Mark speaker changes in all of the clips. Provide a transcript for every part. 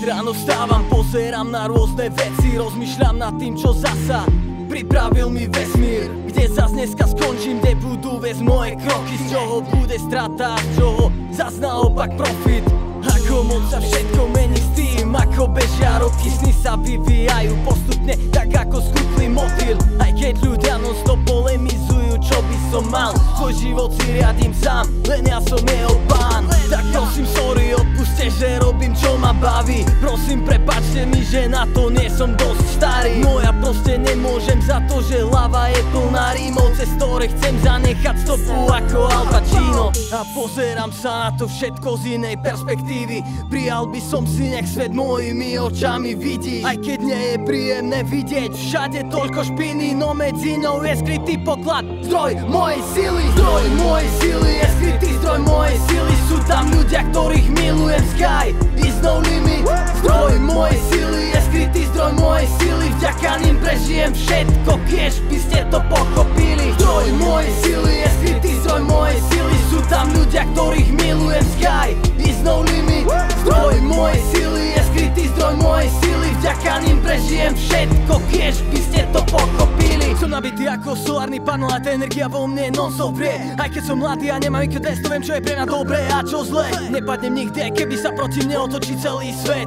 Speaker 1: ráno vstávam, pozerám na rôzne veci, rozmýšľam nad tým, čo zasa pripravil mi vesmír. Kde zas dneska skončím, kde budú viesť moje kroky, z čoho bude strata, z čoho zas naopak profit. Ako moc sa všetko mení s tým, ako bežia roky, sny sa vyvíjajú postupne, tak ako skúplý motýl. Aj keď ľudia non-stop polemizujú, čo by som mal, svoj život si riadím sám, len ja som jeho pán. Tak prosím sorry, odpuste, že robím čo ma baví, prosím prepáčte mi, že na to nie som dosť starý. No ja proste nemôžem za to, že hlava je plná rímov, cez ktoré chcem zanechať stopu ako Al Pacino. A pozerám sa na to všetko z inej perspektívy, prijal by som si, nech svet mojimi očami vidí. Aj keď nie je príjemné vidieť všade toľko špiny, no medzi ňou je skrytý poklad, zdroj mojej sily. Zdroj mojej sily je skrytý zdroj mojej sily, sú tam ľudia, ktorých milujem, sky is no limit. Zdroj mojej sily je skrytý zdroj mojej sily, vďaka nim prežijem všetko, kiež by ste to pochopili. Zdroj mojej sily je skrytý zdroj mojej sily, sú tam ľudia, ktorých milujem, sky is no limit. Zdroj mojej sily je skrytý zdroj mojej sily, vďaka nim prežijem všetko, kiež by ste to pochopili. Som nabitý ako solárny panel a tá energia vo mne non-stop vrie. Aj keď som mladý a nemám IQ-test, to viem, čo je pre mňa dobré a čo zlé. Nepadnem nikdy, aj keby sa proti mne otočí celý svet.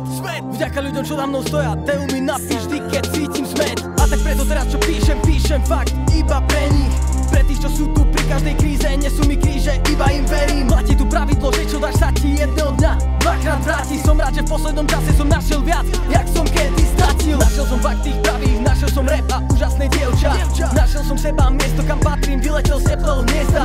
Speaker 1: Vďaka ľuďom, čo za mnou stoja, dajú mi napíš vždy, keď cítim smet. A tak preto teraz, čo píšem fakt iba pre nich. Pre tých, čo sú tu pri každej kríze, nesú mi kríže, iba im verím. Platí tu pravidlo, že čo dáš sa ti jedného dňa dvakrát vráti. Som rád, že v poslednom čase som našiel viac, jak som kedy stratil. Našiel som fakt tých pravých, našiel som rap a úžasné dievča. Našiel som seba, miesto kam patrím, vyletel z teplého hniezda.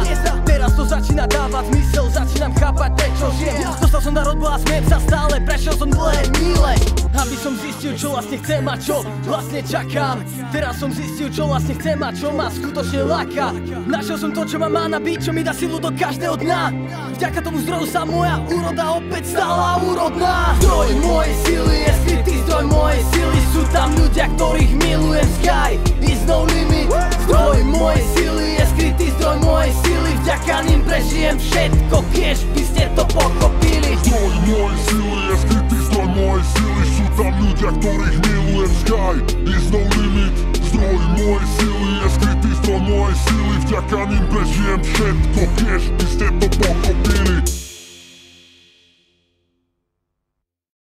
Speaker 1: Teraz to začína dávať zmysel, začínam chápať, prečo žijem. Dostal som dar od Boha, smiem sa stále, prešiel som dlhé míle, aby som zistil, čo vlastne chcem a čo vlastne čakám. Teraz som zistil, čo vlastne chcem a čo ma skutočne láka. Našiel som to, čo ma má nabiť, čo mi dá silu do každého dňa. Vďaka tomu zdroju sa moja úroda opäť stala úrodná. Zdroj mojej sily je skrytý zdroj mojej sily, sú tam ľudia, ktorých milujem, sky is no limit. Zdroj mojej sily je skrytý zdroj mojej sily, vďaka nim prežijem všetko, kiež by ste to pochopili.
Speaker 2: Zdroj mojej sily je skrytý zdroj mojej sily, sú tam ľudia, ktorých milujem, sky is no limit. Zdroj mojej sily je skrytý zdroj mojej sily, vďaka nim prežijem všetko, kiež by ste to pochopili.